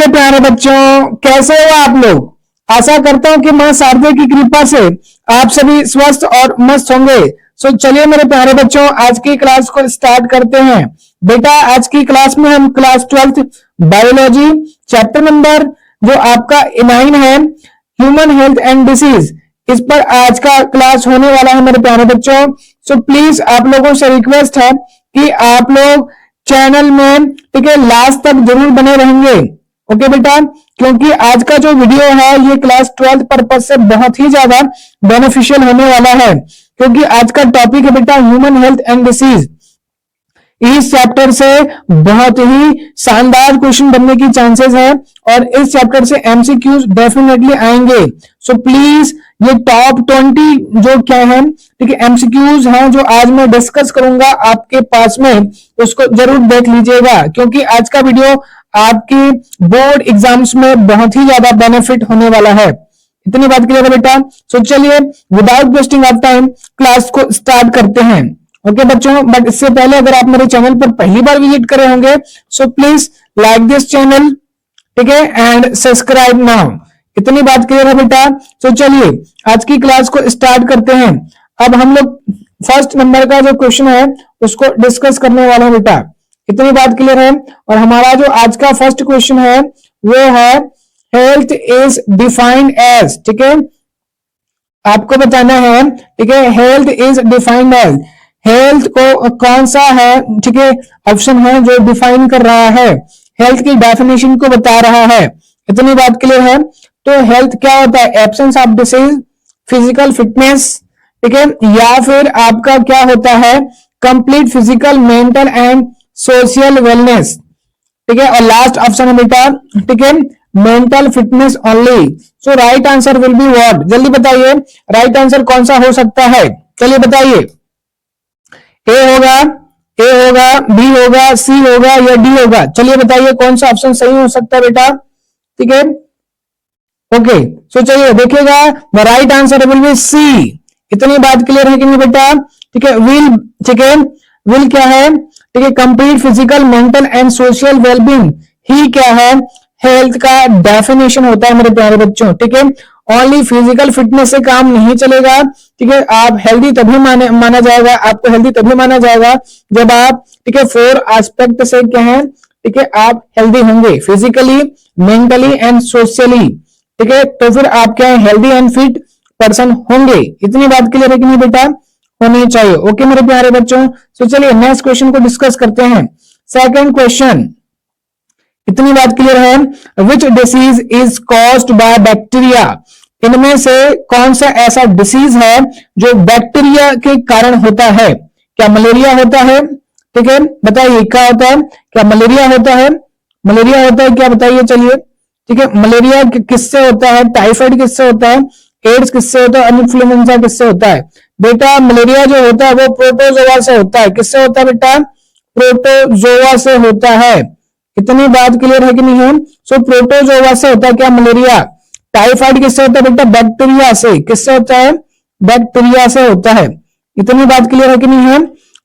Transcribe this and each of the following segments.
मेरे प्यारे बच्चों, कैसे हो आप लोग। आशा करता हूं कि मां शारदे की कृपा से आप सभी स्वस्थ और मस्त होंगे। चलिए मेरे प्यारे बच्चों, आज की क्लास को स्टार्ट करते हैं। बेटा, आज की क्लास में हम class 12th biology chapter number जो आपका 9 है, ह्यूमन हेल्थ एंड डिसीज, इस पर आज का क्लास होने वाला है मेरे प्यारे बच्चों। प्लीज आप लोगों से रिक्वेस्ट है कि आप लोग चैनल में ठीक है लास्ट तक जरूर बने रहेंगे। ओके बेटा, क्योंकि आज का जो वीडियो है ये क्लास 12th पर्पज से बहुत ही ज्यादा बेनिफिशियल होने वाला है, क्योंकि आज का टॉपिक है बेटा ह्यूमन हेल्थ एंड डिसीज। इस चैप्टर से बहुत ही शानदार क्वेश्चन बनने की चांसेस है और इस चैप्टर से एमसीक्यूज डेफिनेटली आएंगे। प्लीज ये टॉप 20 जो क्या है ठीक है एमसीक्यूज हैं जो आज मैं डिस्कस करूंगा आपके पास में, उसको जरूर देख लीजिएगा, क्योंकि आज का वीडियो आपकी बोर्ड एग्जाम्स में बहुत ही ज्यादा बेनिफिट होने वाला है। इतनी बात क्लियर है बेटा। चलिए without wasting of time class को स्टार्ट करते हैं। ओके बच्चों, बट इससे पहले अगर आप मेरे चैनल पर पहली बार विजिट करे होंगे प्लीज लाइक दिस चैनल, ठीक है, एंड सब्सक्राइब नाउ। इतनी बात क्लियर है बेटा। चलिए आज की क्लास को स्टार्ट करते हैं। अब हम लोग फर्स्ट नंबर का जो क्वेश्चन है उसको डिस्कस करने वाले हैं बेटा। इतनी बात क्लियर है। और हमारा जो आज का फर्स्ट क्वेश्चन है वो है हेल्थ इज डिफाइंड एज, ठीक है, आपको बताना है, ठीक है, health is defined as, health को कौन सा है, ठीक है, ऑप्शन है जो डिफाइन कर रहा है, हेल्थ की डेफिनेशन को बता रहा है। इतनी बात क्लियर है। तो हेल्थ क्या होता है, absence of disease, physical fitness, ठीक है, या फिर आपका क्या होता है complete physical, mental and social wellness, ठीक है, और लास्ट ऑप्शन है बेटा, ठीक है, mental fitness only. Right answer will be what, जल्दी बताइए राइट आंसर कौन सा हो सकता है। चलिए बताइए, ए होगा, ए होगा, बी होगा, सी होगा या डी होगा। चलिए बताइए कौन सा ऑप्शन सही हो सकता है बेटा, ठीक है। ओके, चलिए देखिएगा, the right answer will be C. इतनी बात क्लियर है कि नहीं बेटा, ठीक है। विल, ठीक है, विल क्या है, ठीक है, complete physical, mental and social wellbeing ही क्या है, हेल्थ का डेफिनेशन होता है मेरे प्यारे बच्चों, ठीक है। ओनली फिजिकल फिटनेस से काम नहीं चलेगा, ठीक है, आप हेल्दी तभी माना जाएगा, आपको हेल्दी तभी माना जाएगा जब आप, ठीक है, 4 एस्पेक्ट से क्या है, ठीक है, आप हेल्दी होंगे, फिजिकली, मेंटली एंड सोशली, ठीक है, तो फिर आप क्या है हेल्दी एंड फिट पर्सन होंगे। इतनी बात क्लियर है कि नहीं बेटा, होनी चाहिए। ओके मेरे प्यारे बच्चों, चलिए नेक्स्ट क्वेश्चन को डिस्कस करते हैं। सेकंड क्वेश्चन, इतनी बात क्लियर है, which disease is caused by bacteria, इनमें से कौन सा ऐसा डिसीज है जो बैक्टीरिया के कारण होता है। क्या मलेरिया होता है, ठीक है, बताइए क्या होता है, क्या मलेरिया होता है, मलेरिया होता है क्या, बताइए। चलिए, ठीक है, मलेरिया किससे होता है, टाइफाइड किससे होता है, एड्स किससे होता है, इन्फ्लुएंजा किससे होता है। बेटा मलेरिया जो होता है वो प्रोटोजोआ से होता है। किससे होता है बेटा, प्रोटोजोआ से होता है। इतनी बात क्लियर है कि नहीं है। प्रोटोजोआ से होता है क्या मलेरिया। टाइफाइड किससे होता है बेटा, बैक्टीरिया से। किससे होता है, बैक्टीरिया से होता है। इतनी बात क्लियर है कि नहीं है।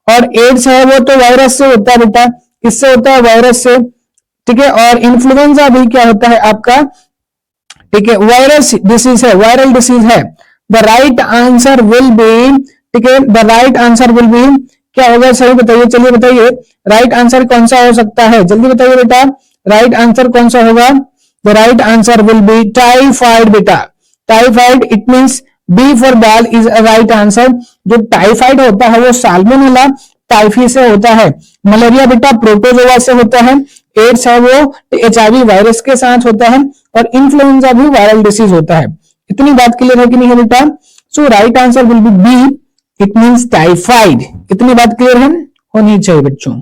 और एड्स है वो तो वायरस से होता है बेटा। किससे होता है, वायरस से, ठीक है। और इन्फ्लुएंजा भी क्या होता है आपका, ठीक है, वायरस डिसीज है, वायरल डिसीज है। The right answer will B, ठीक है, the right answer will B क्या होगा, सही बताइए। चलिए बताइए राइट आंसर कौन सा हो सकता है, जल्दी बताइए बेटा, राइट आंसर कौन सा होगा। The right answer will be typhoid बेटा, typhoid. It means B for ball is a right answer. जो टाइफाइड होता है वो साल्मोनेला टाइफी से होता है। मलेरिया बेटा प्रोटोजोआ से होता है। एड्स है वो HIV वायरस के साथ होता है। और इन्फ्लुएंजा भी वायरल डिसीज होता है। इतनी बात क्लियर है कि नहीं है बेटा। Right answer will be B, it means typhoid. इतनी बात क्लियर है, होनी चाहिए बच्चों।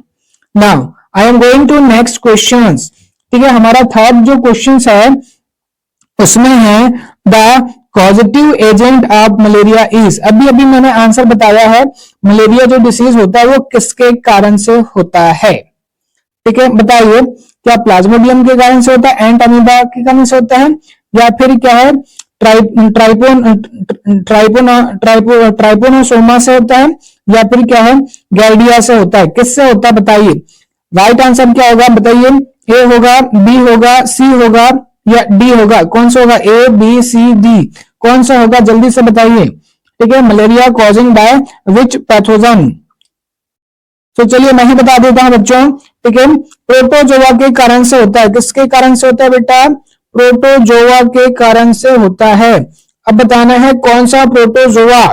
Now I am going to next questions, ठीक है। हमारा थर्ड जो क्वेश्चंस है उसमें है the causative agent of malaria is, अभी अभी मैंने आंसर बताया है, मलेरिया जो डिसीज होता है वो किसके कारण से होता है, ठीक है। बताइए क्या प्लाज्मोडियम के कारण से होता है, एंट अमीबा के कारण से होता है, या फिर क्या है ट्राइपोनोसोमा से होता है, या फिर क्या है गैर्डिया से होता है। किससे होता है बताइए। राइट आंसर क्या होगा बताइए, ए होगा, बी होगा, सी होगा या डी होगा? कौन सा होगा? ए, बी, सी, डी, कौन सा होगा? जल्दी से बताइए। ठीक है, malaria causing by which pathogen? तो चलिए मैं ही बता देता हूं बच्चों। ठीक है, प्रोटोजोआ के कारण से होता है। किसके कारण से होता है बेटा? प्रोटोजोआ के कारण से होता है। अब बताना है कौन सा protozoa.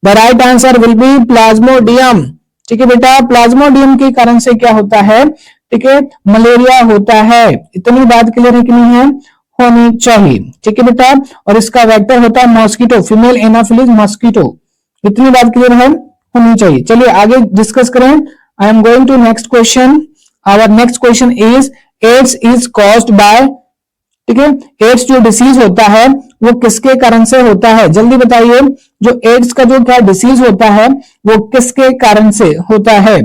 The right answer will B Plasmodium. ठीक है बेटा, प्लाज्मोडियम के कारण से क्या होता है? ठीक है, मलेरिया होता है। इतनी बात क्लियर है कि नहीं है? होनी चाहिए। ठीक है बेटा, और इसका वेक्टर होता है मॉस्किटो, फीमेल एनाफिलिस मॉस्किटो। इतनी बात क्लियर है, होनी चाहिए। चलिए आगे डिस्कस करें। I am going to next question. Our next question is AIDS is caused by. ठीक है, एड्स जो डिसीज होता है वो किसके कारण से होता है? जल्दी बताइए, जो एड्स का जो क्या डिसीज होता है वो किसके कारण से होता है?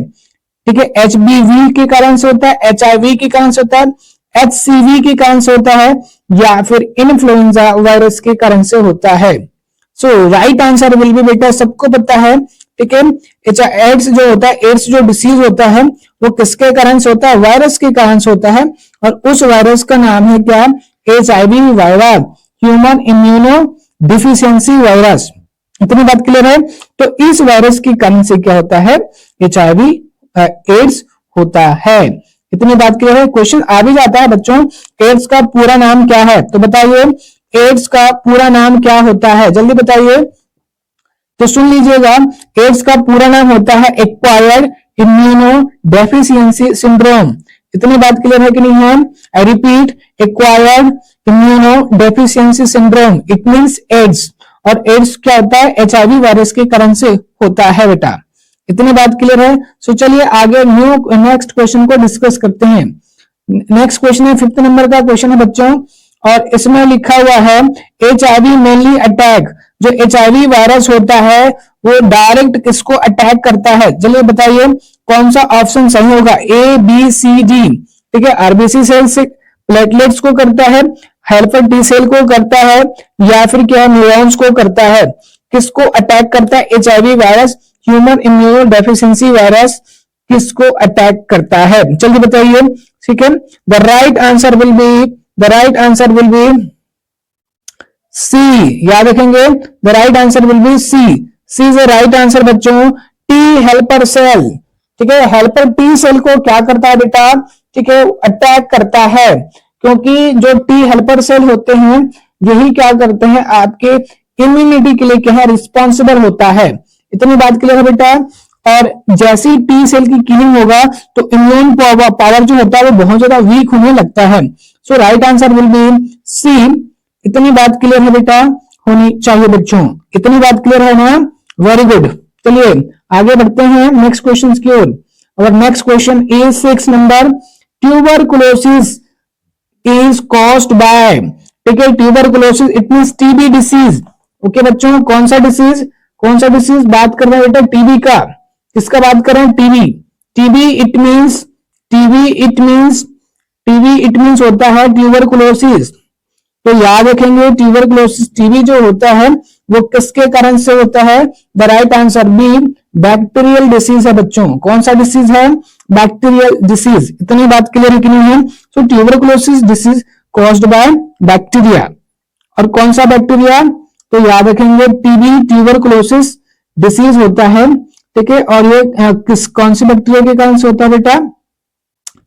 ठीक है, एचबीवी के कारण से होता है, एचआईवी के कारण से होता है, एचसीवी के कारण से होता है, या फिर इन्फ्लुएंजा वायरस के कारण से होता है? So right answer will be बेटा, सबको पता है। ठीक है, एड्स जो होता है, एड्स जो डिसीज होता है वो किसके कारण से होता है? वायरस के कारण से होता है, और उस वायरस का नाम है क्या? HIV virus, human immuno deficiency virus. इतनी बात क्लियर है? तो इस वायरस के कारण से क्या होता है? एचआईवी एड्स होता है। इतनी बात क्लियर है? क्वेश्चन आ भी जाता है बच्चों, एड्स का पूरा नाम क्या है? तो बताइए, एड्स का पूरा नाम क्या होता है? जल्दी बताइए। तो सुन लीजिएगा, एड्स का पूरा नाम होता है एक्वायर्ड इम्यूनो डेफिशिएंसी सिंड्रोम। इतनी बात क्लियर है कि नहीं है? I repeat, acquired immunodeficiency syndrome, it means AIDS. और एड्स क्या होता है? एचआईवी वायरस के कारण से होता है बेटा। इतनी बात क्लियर है? सो चलिए आगे नेक्स्ट क्वेश्चन को डिस्कस करते हैं। नेक्स्ट क्वेश्चन है 5th नंबर का क्वेश्चन है बच्चों, और इसमें लिखा हुआ है एचआईवी मेनली अटैक। जो एचआईवी वायरस होता है वो डायरेक्ट किसको अटैक करता है? चलिए बताइए कौन सा ऑप्शन सही होगा? ए, बी, सी, डी। ठीक है, आरबीसी सेल से प्लेटलेट्स को करता है, हेल्पर टी सेल को करता है, या फिर क्या न्यूरॉन्स को करता है? किसको अटैक करता है HIV virus? Human immunodeficiency virus किसको अटैक करता है? जल्दी बताइए। ठीक है, the right answer will be C. याद रखेंगे, the right answer will be C. C is the right answer बच्चों। T helper cell. ठीक है, हेल्पर टी सेल को क्या करता है बेटा? ठीक है, अटैक करता है, क्योंकि जो टी हेल्पर सेल होते हैं यही क्या करते हैं? आपके इम्यूनिटी के लिए क्या है? रिस्पॉन्सिबल होता है। इतनी बात क्लियर है बेटा? और जैसी टी सेल की किलिंग होगा तो इम्यून पावर जो होता है वो बहुत ज्यादा वीक होने लगता है। So right answer will be C. इतनी बात क्लियर है बेटा? होनी चाहिए बच्चों। इतनी बात क्लियर है ना? Very good. चलिए आगे बढ़ते हैं नेक्स्ट क्वेश्चन की ओर। और next question is 6 number, tuberculosis is caused by. ठीक है, tuberculosis it means TB disease. Okay बच्चों, कौन सा डिसीज? बात कर रहे हैं बेटा टीबी का। किसका बात कर रहे हैं? टीबी। टीबी इट मींस होता है ट्यूबरकुलोसिस। तो याद रखेंगे, ट्यूबरकुलोसिस टीबी जो होता है वो किसके कारण से होता है? The right answer B bacterial disease है बच्चों। कौन सा डिसीज है? Bacterial disease. इतनी बात क्लियर है कि नहीं है? So tuberculosis disease caused by bacteria. और कौन सा बैक्टीरिया? तो याद रखेंगे, टीबी ट्यूबरकुलोसिस डिसीज होता है। ठीक है, और ये कौन सी बैक्टीरिया के कारण से होता है बेटा?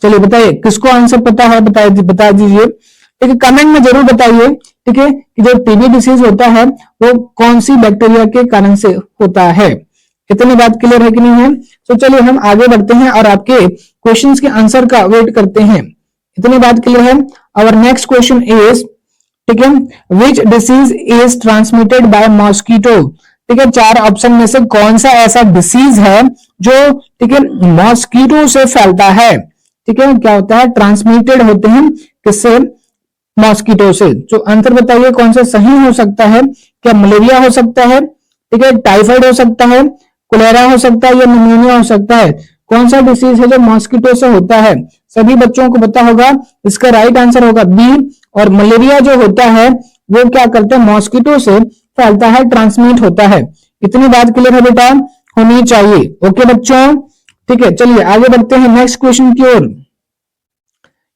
चलिए बताइए, किसको आंसर पता है? बता दीजिए। ठीक है, कमेंट में जरूर बताइए। ठीक है, कि जो टीबी डिसीज होता है वो कौन सी बैक्टीरिया के कारण से होता है? इतनी बात क्लियर है कि नहीं है? तो चलिए हम आगे बढ़ते हैं और आपके क्वेश्चंस के आंसर का वेट करते हैं। इतनी बात क्लियर है? और नेक्स्ट क्वेश्चन इज, ठीक है, which disease is transmitted by mosquito. ठीक है, 4 ऑप्शन में से कौन सा ऐसा डिसीज है जो ठीक है मॉस्किटो से फैलता है? ठीक है, क्या होता है? ट्रांसमिटेड होते हैं किससे? मॉस्किटो से। तो आंसर बताइए कौन सा सही हो सकता है? क्या मलेरिया हो सकता है? ठीक है, टाइफाइड हो सकता है, कोलेरा हो सकता है, या निमोनिया हो सकता है? कौन सा डिसीज है जो मॉस्किटो से होता है? सभी बच्चों को पता होगा, इसका राइट आंसर होगा बी। और मलेरिया जो होता है वो क्या करता है? मॉस्किटो से फैलता है, ट्रांसमिट होता है। इतनी बात क्लियर है बेटा? होनी चाहिए। ओके बच्चों, ठीक है, चलिए आगे बढ़ते हैं नेक्स्ट क्वेश्चन की ओर।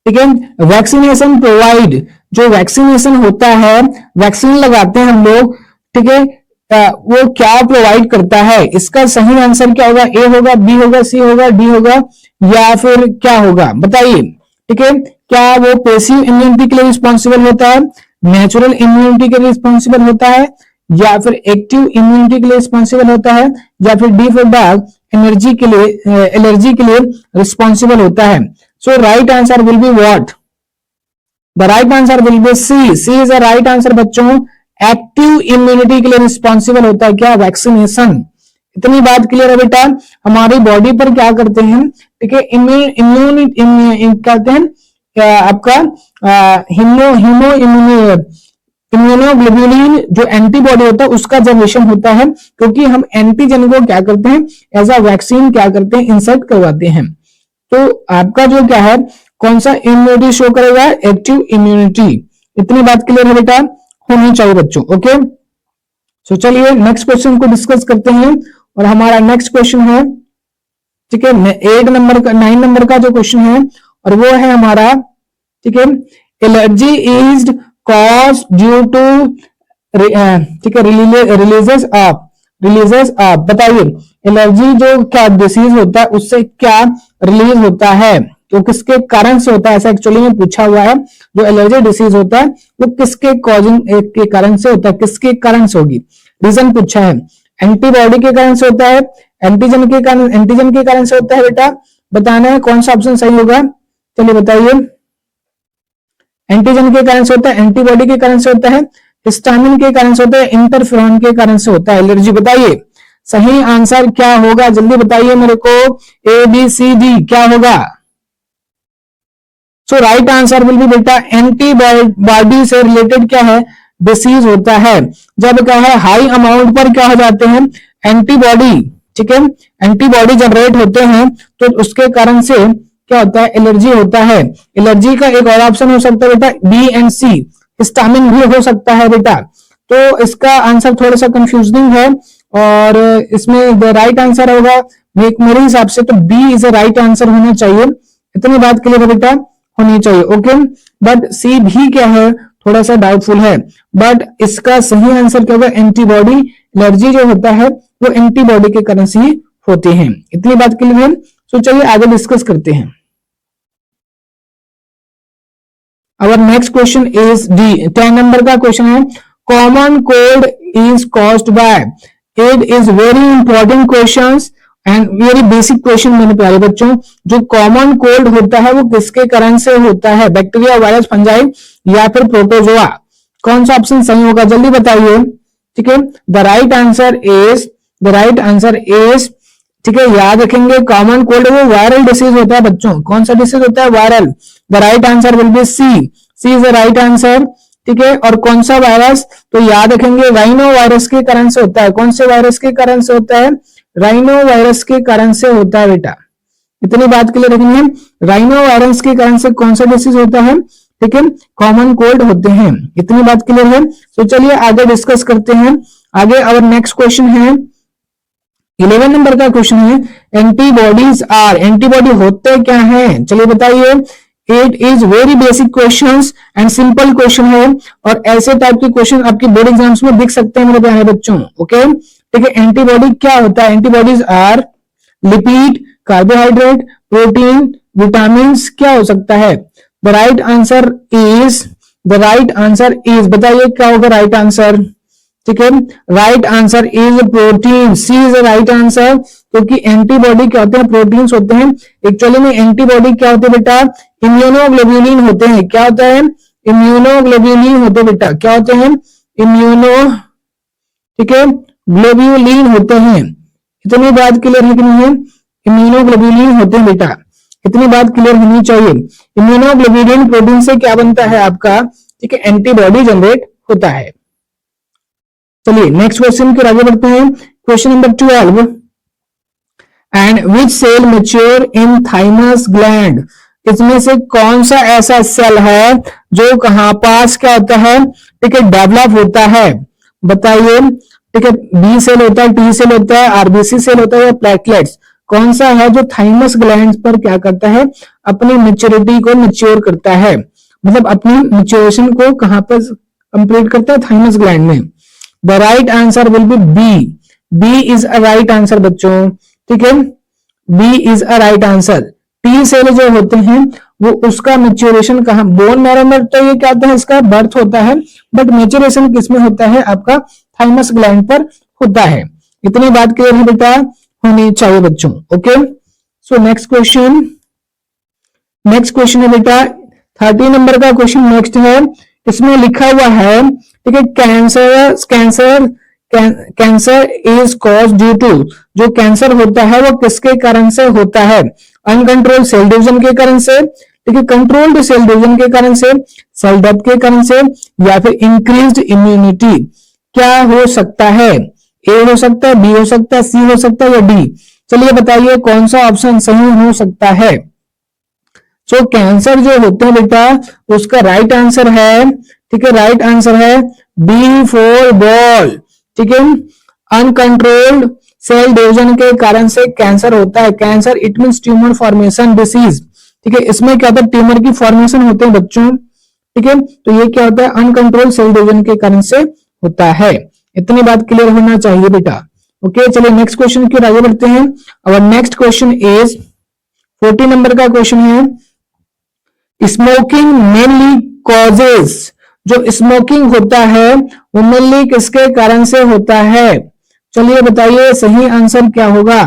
ठीक है। वैक्सीनेशन प्रोवाइड, जो वैक्सीनेशन होता है, वैक्सीन लगाते हैं हम लोग, ठीक है, वो क्या प्रोवाइड करता है? इसका सही आंसर क्या होगा? ए होगा, बी होगा, सी होगा, डी होगा, या फिर क्या होगा? बताइए। ठीक है, क्या वो पैसिव इम्यूनिटी के लिए रिस्पॉन्सिबल होता है, नेचुरल इम्यूनिटी के लिए रिस्पॉन्सिबल होता है, या फिर एक्टिव इम्यूनिटी के लिए रिस्पॉन्सिबल होता है, या फिर डी फॉर डॉग एनर्जी के लिए, एलर्जी के लिए रिस्पॉन्सिबल होता है? So right answer will be what? The right answer will be C. C is the right answer बच्चों। एक्टिव इम्यूनिटी के लिए रिस्पॉन्सिबल होता है क्या? वैक्सीनेशन। इतनी बात क्लियर है बेटा? हमारी बॉडी पर क्या करते हैं, ठीक है, इम्यून कहते हैं आपका इम्यूनोग्लोबुलिन जो एंटीबॉडी होता है उसका जनरेशन होता है, क्योंकि हम एंटीजन को क्या करते हैं, एज अ वैक्सीन क्या करते हैं, इंसर्ट करवाते हैं। तो आपका जो क्या है, कौन सा इम्यूनिटी शो करेगा? Active immunity. इतनी बात क्लियर है बेटा? होनी चाहिए बच्चों। ओके, सो चलिए नेक्स्ट क्वेश्चन को डिस्कस करते हैं। और हमारा नेक्स्ट क्वेश्चन है, ठीक है, 9 नंबर का जो क्वेश्चन है, और वो है हमारा, ठीक है, allergy is cause due to, ठीक है, रिलीजेस ऑफ। बताइए, एलर्जी जो क्या डिसीज होता है उससे क्या रिलीज होता है, तो किसके कारण से होता है? ऐसा एक्चुअली में पूछा हुआ है। जो एलर्जी डिसीज होता है वो किसके कॉजिंग के कारण से होता है, किसके कारण से होगी? रीजन पूछा है। एंटीबॉडी के कारण से होता है, एंटीजन के कारण से होता है बेटा? बताना है कौन सा ऑप्शन सही होगा। चलिए बताइए। एंटीजन के कारण से होता है, एंटीबॉडी के कारण से होता है, हिस्टामिन के कारण से होता है, इंटरफेरॉन के कारण से होता है एलर्जी? बताइए सही आंसर क्या होगा, जल्दी बताइए मेरे को। ए बी सी डी क्या होगा? सो राइट आंसर विल बी बेटा एंटीबॉडी से रिलेटेड क्या है, डिसीज होता है। जब क्या है, हाई अमाउंट पर क्या हो जाते हैं, एंटीबॉडी, ठीक है, एंटीबॉडी जनरेट होते हैं, तो उसके कारण से क्या होता है, एलर्जी होता है। एलर्जी का एक और ऑप्शन हो सकता है बेटा, बी एंड सी, हिस्टामिन भी हो सकता है बेटा। तो इसका आंसर थोड़ा सा कंफ्यूजिंग है, और इसमें द राइट आंसर होगा मेरे हिसाब से तो B is a right answer होना चाहिए। इतनी बात क्लियर है बेटा? होनी चाहिए। ओके, बट सी भी क्या है, थोड़ा सा डाउटफुल है। बट इसका सही आंसर क्या होगा? एंटीबॉडी। एलर्जी जो होता है वो एंटीबॉडी के कारण से ही होती है। इतनी बात क्लियर है? तो चलिए आगे डिस्कस करते हैं। Our next question is D, 10 number का क्वेश्चन है, common cold is caused bye. It is very important questions and very basic question मेरे प्यारे बच्चों। जो कॉमन कोल्ड होता है वो किसके कारण से होता है? बैक्टीरिया, वायरस, फंजाई, या फिर प्रोटोजोआ? कौन सा ऑप्शन सही होगा, जल्दी बताइए। ठीक है, द राइट आंसर इज, ठीक है, याद रखेंगे, कॉमन कोल्ड वो वायरल डिसीज होता है बच्चों। कौन सा डिसीज होता है? Viral. The right answer will be C. C is the right answer. ठीक है, और कौन सा वायरस? तो याद रखेंगे राइनो वायरस के कारण से होता है। कौन से वायरस के कारण से होता है? राइनो वायरस के कारण से होता है बेटा। इतनी बात के लिए रखेंगे, राइनो वायरस के कारण से कौन सा डिसीज होता है? ठीक है, कॉमन कोल्ड होते हैं। इतनी बात क्लियर है? तो चलिए आगे डिस्कस करते हैं। आगे और नेक्स्ट क्वेश्चन है, 11 नंबर का क्वेश्चन है, एंटीबॉडीज आर। एंटीबॉडी होते क्या हैं, चलिए बताइए। It is very basic questions and simple question है, और ऐसे टाइप के क्वेश्चन आपके बोर्ड एग्जाम्स में दिख सकते हैं मेरे प्यारे बच्चों। ओके, ठीक है, एंटीबॉडी क्या होता है? Antibodies are lipid, carbohydrate, protein, vitamin. क्या हो सकता है? द राइट आंसर इज, बताइए क्या होगा राइट आंसर? ठीक है, right answer is protein. C is right answer, क्योंकि एंटीबॉडी क्या होते हैं? प्रोटीन्स होते हैं। एक्चुअली में एंटीबॉडी क्या होते हैं बेटा? इम्यूनोग्लोबुलिन होते हैं। क्या होता है? इम्यूनोग्लोबुलिन होते हैं बेटा। क्या होते हैं? ठीक है, ग्लोब्यूलिन होते हैं। इतनी बात क्लियर है कि नहीं है? इम्यूनोग्लोबुलिन होते हैं बेटा। इतनी बात क्लियर होनी चाहिए। इम्यूनोग्लोबुलिन प्रोटीन से क्या बनता है आपका? ठीक है, एंटीबॉडी जनरेट होता है। चलिए नेक्स्ट क्वेश्चन के आगे बढ़ते हैं। Question number 12, and which cell mature in thymus gland. इसमें से कौन सा ऐसा सेल है जो कहां पास क्या होता है? ठीक है, डेवलप होता है। बताइए। ठीक है, बी सेल होता है, टी सेल होता है, आरबीसी सेल होता है, या प्लेटलेट्स? कौन सा है जो थाइमस ग्लैंड पर क्या करता है? अपनी मेच्योरिटी को मैच्योर करता है, मतलब अपनी मैच्योरेशन को कहां पर कंप्लीट करता है, थाइमस ग्लैंड में। The right answer will be B. B is a right answer बच्चों, ठीक है, B is a right answer. T cell जो होते हैं वो उसका मैच्योरेशन कहां, बोन मैरो में, तो ये क्या होता है, इसका बर्थ होता है, बट मैच्योरेशन किसमें होता है, आपका थाइमस ग्लैंड पर होता है। इतनी बात क्लियर है बेटा, होनी चाहिए बच्चों। Okay, so next question, next question है बेटा 30 नंबर का क्वेश्चन नेक्स्ट है। इसमें लिखा हुआ है, ठीक है, cancer is cause due to, जो कैंसर होता है वो किसके कारण से होता है, अनकंट्रोल्ड सेल डिवीजन के कारण से, ठीक है, कंट्रोल्ड सेल डिवीजन के कारण से, सेल डेथ के कारण से, या फिर इंक्रीज्ड इम्यूनिटी। क्या हो सकता है, ए हो सकता है, बी हो सकता है, सी हो सकता है या डी। चलिए बताइए कौन सा ऑप्शन सही हो सकता है। सो कैंसर जो होते हैं बेटा उसका राइट आंसर है, ठीक है, राइट आंसर है बी फॉर बॉल, ठीक है, अनकंट्रोल्ड सेल डिवीजन के कारण से कैंसर होता है। Cancer it means tumour formation disease, ठीक है, इसमें क्या होता है, ट्यूमर की फॉर्मेशन होते हैं बच्चों, ठीक है, तो ये क्या होता है, अनकंट्रोल्ड सेल डिवीजन के कारण से होता है। इतनी बात क्लियर होना चाहिए बेटा। ओके, चलिए नेक्स्ट क्वेश्चन की ओर आगे बढ़ते हैं। और नेक्स्ट क्वेश्चन इज 40 नंबर का क्वेश्चन है, स्मोकिंग मेनली कॉजेज, जो स्मोकिंग होता है वो मेनली किसके कारण से होता है। चलिए बताइए सही आंसर क्या होगा,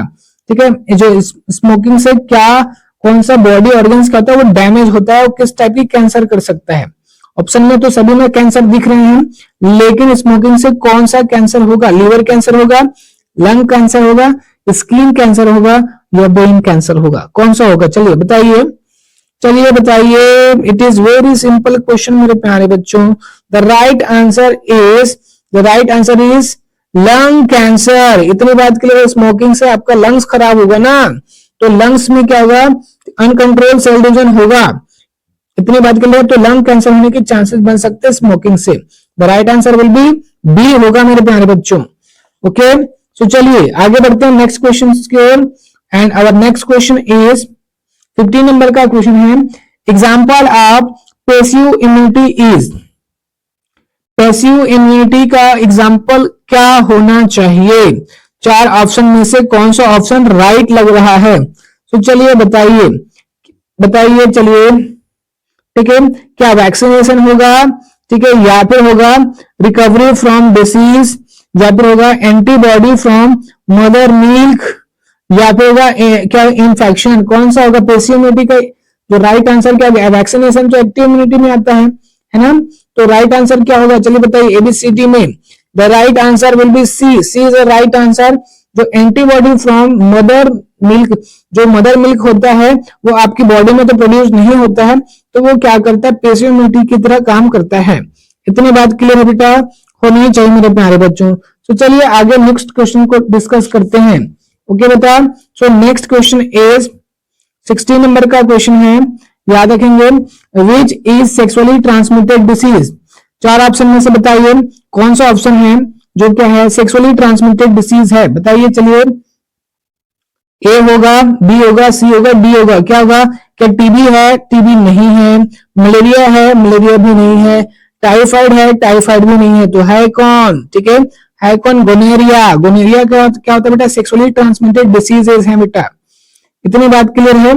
ठीक है, जो स्मोकिंग से क्या, कौन सा बॉडी ऑर्गन्स क्या होता है वो डैमेज होता है, वो किस टाइप की कैंसर कर सकता है। ऑप्शन में तो सभी में कैंसर दिख रहे हैं, लेकिन स्मोकिंग से कौन सा कैंसर होगा, लिवर कैंसर होगा, लंग कैंसर होगा, स्किन कैंसर होगा या ब्रेन कैंसर होगा, कौन सा होगा, चलिए बताइए, चलिए बताइए। It is very simple question मेरे प्यारे बच्चों। The right answer is lung cancer. इतनी बात के लिए, स्मोकिंग से आपका लंग्स खराब होगा ना, तो लंग्स में क्या होगा, अनकंट्रोल सेल डिवीजन होगा। इतनी बात के लिए तो लंग कैंसर होने के चांसेस बन सकते हैं स्मोकिंग से। The right answer will be B होगा मेरे प्यारे बच्चों। ओके, सो चलिए आगे बढ़ते हैं नेक्स्ट क्वेश्चन की ओर। And our next question is 15 number का क्वेश्चन है, example of passive immunity is. Passive immunity का एग्जाम्पल क्या होना चाहिए, चार ऑप्शन में से कौन सा ऑप्शन राइट लग रहा है। तो चलिए बताइए, बताइए चलिए, ठीक है, क्या वैक्सीनेशन होगा, ठीक है, या फिर होगा रिकवरी फ्रॉम डिसीज, या फिर होगा एंटीबॉडी फ्रॉम मदर मिल्क, या फिर होगा क्या इन्फेक्शन, कौन सा होगा पैसिव इम्यूनिटी का जो राइट आंसर क्या है। वैक्सीनेशन तो एक्टिव इम्यूनिटी में आता है ना, तो राइट आंसर क्या होगा, चलिए बताइए एबीसीडी में। The right answer will be C, C is the right answer. जो एंटीबॉडी फ्रॉम मदर मिल्क, जो मदर मिल्क होता है वो आपकी बॉडी में तो प्रोड्यूस नहीं होता है, तो वो क्या करता है, पैसिव इम्यूनिटी की तरह काम करता है। इतनी बात क्लियर है बेटा, होनी चाहिए मेरे प्यारे बच्चों। तो चलिए आगे नेक्स्ट क्वेश्चन को डिस्कस करते हैं। ओके बेटा, so next question is 16 number का क्वेश्चन है, याद रखेंगे, which is sexually transmitted disease. चार ऑप्शन में से बताइए कौन सा ऑप्शन है जो क्या है सेक्सुअली ट्रांसमिटेड डिसीज है, बताइए चलिए। ए होगा, बी होगा, सी होगा, डी होगा, क्या होगा, क्या टीबी है, टीबी नहीं है, मलेरिया है, मलेरिया भी नहीं है, टाइफाइड है, टाइफाइड भी नहीं है, तो है कौन, ठीक है, है कौन, गोनेरिया। गोनेरिया क्या होता है बेटा, सेक्सुअली ट्रांसमिटेड डिसीजेस है बेटा। इतनी बात क्लियर है,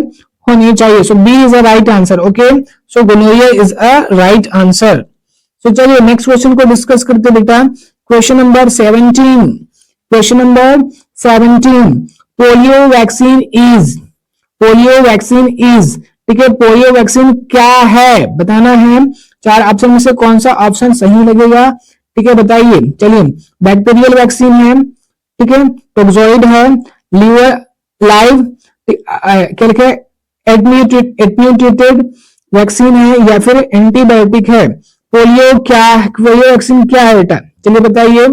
होनी चाहिए। So B is a right answer. Okay, so gonorrhoea is a right answer. So चलिए नेक्स्ट क्वेश्चन को डिस्कस करते बेटा। Question number 17, question number 17, polio vaccine is, polio vaccine is, ठीक है, पोलियो वैक्सीन क्या है बताना है। चार ऑप्शन में से कौन सा ऑप्शन सही लगेगा, ठीक है बताइए चलिए। बैक्टीरियल वैक्सीन है, ठीक है, टोक्सोइड है, लीवर लाइव, क्या लिखा है, एटन्यूटेड वैक्सीन है, या फिर एंटीबायोटिक है। पोलियो क्या, पोलियो वैक्सीन क्या है बेटा, चलिए बताइए।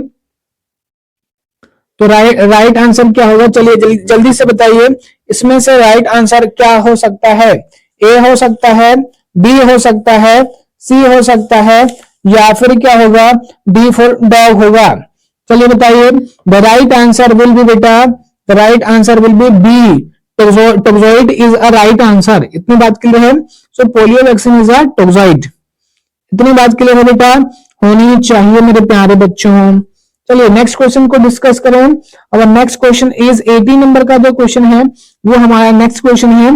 तो राइट आंसर क्या होगा, चलिए जल्दी से बताइए, इसमें से राइट आंसर क्या हो सकता है। ए हो सकता है, बी हो सकता है, सी हो सकता है, या फिर क्या होगा, डी फॉर डॉग होगा। चलिए बताइए, the right answer will be बेटा, the right answer will be B, toxoid is a right answer. इतनी बात क्लियर है। So polio vaccine is a toxoid. इतनी बात क्लियर है बेटा, होनी चाहिए मेरे प्यारे बच्चों। चलिए नेक्स्ट क्वेश्चन को डिस्कस करें। और नेक्स्ट क्वेश्चन इज 80 नंबर का जो क्वेश्चन है वो हमारा नेक्स्ट क्वेश्चन है।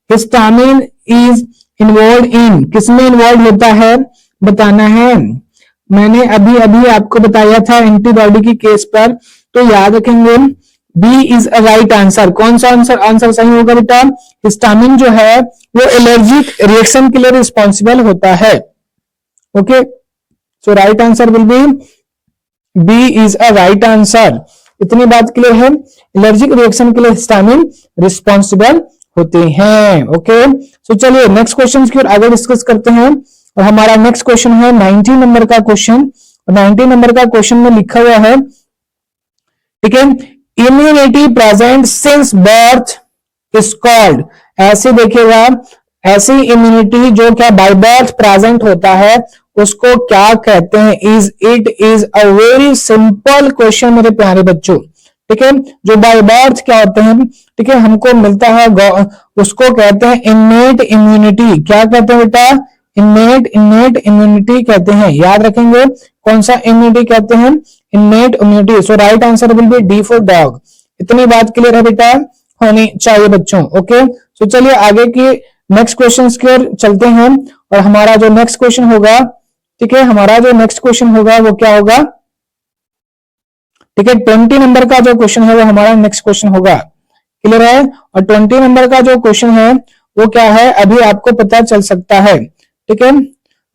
हिस्टामिन इज इन्वॉल्व इन, किसमें इन्वॉल्व होता है बताना है। मैंने अभी अभी आपको बताया था एंटीबॉडी की केस पर, तो याद रखेंगे B is a right answer. कौन सा आंसर सही होगा बेटा? हिस्टामिन जो है वो एलर्जिक रिएक्शन के लिए रिस्पॉन्सिबल होता है। Okay, so right answer will be B is a right answer. इतनी बात क्लियर है। एलर्जिक रिएक्शन के लिए हिस्टामिन रिस्पॉन्सिबल होते हैं। ओके, सो चलिए नेक्स्ट क्वेश्चन की ओर आगे डिस्कस करते हैं। और हमारा नेक्स्ट क्वेश्चन है 90 नंबर का क्वेश्चन। 90 नंबर का क्वेश्चन में लिखा हुआ है, ठीक है, immunity present since birth is called. ऐसे देखिएगा, ऐसी इम्यूनिटी जो क्या बाय बर्थ प्रेजेंट होता है उसको क्या कहते हैं? It is a very simple question मेरे प्यारे बच्चों। ठीक है, जो बाय बर्थ क्या होते हैं, ठीक है, हमको मिलता है उसको कहते हैं इन्नेट इम्यूनिटी। क्या कहते हैं बेटा? इन्नेट इम्यूनिटी कहते हैं। याद रखेंगे कौन सा इम्यूनिटी कहते हैं? Innate immunity. So right answer will B D for dog. इतनी बात क्लियर है बेटा, होनी चाहिए बच्चों। ओके, सो चलिए आगे की नेक्स्ट क्वेश्चन की ओर चलते हैं। और हमारा जो नेक्स्ट क्वेश्चन होगा, ठीक है, हमारा जो नेक्स्ट क्वेश्चन होगा वो क्या होगा? ठीक है, 20 नंबर का जो क्वेश्चन है वो हमारा नेक्स्ट क्वेश्चन होगा। क्लियर है? और 20 नंबर का जो क्वेश्चन है वो क्या है अभी आपको पता चल सकता है। ठीक है,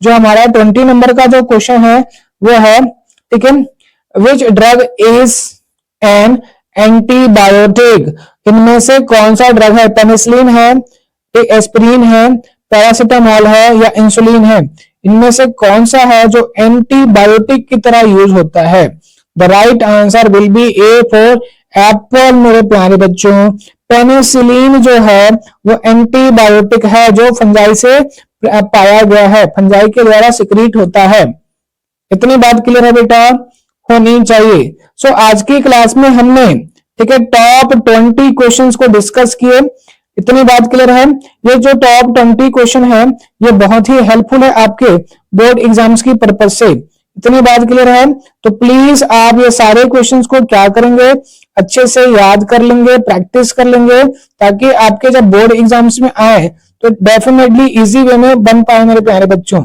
जो हमारा 20 नंबर का जो क्वेश्चन है वो है, ठीक है, which drug is an antibiotic. इनमें से कौन सा ड्रग है? पेनिसिलिन है, एस्पिरिन है, पैरासिटामोल है या इंसुलिन है? इनमें से कौन सा है जो एंटीबायोटिक की तरह यूज होता है? The right answer will B A for Apple मेरे प्यारे बच्चों। पेनिसिलिन जो है वो एंटीबायोटिक है जो फंजाई से पाया गया है, फंजाई के द्वारा सिक्रीट होता है। इतनी बात क्लियर है बेटा, होनी चाहिए। सो आज की क्लास में हमने, ठीक है, टॉप 20 क्वेश्चंस को डिस्कस किए। इतनी बात क्लियर है। ये जो टॉप 20 क्वेश्चन है ये बहुत ही हेल्पफुल है आपके बोर्ड एग्जाम्स की पर्पज से। इतनी बात क्लियर है। तो प्लीज आप ये सारे क्वेश्चंस को क्या करेंगे? अच्छे से याद कर लेंगे, प्रैक्टिस कर लेंगे, ताकि आपके जब बोर्ड एग्जाम्स में आए तो डेफिनेटली इजी वे में बन पाए मेरे प्यारे बच्चों।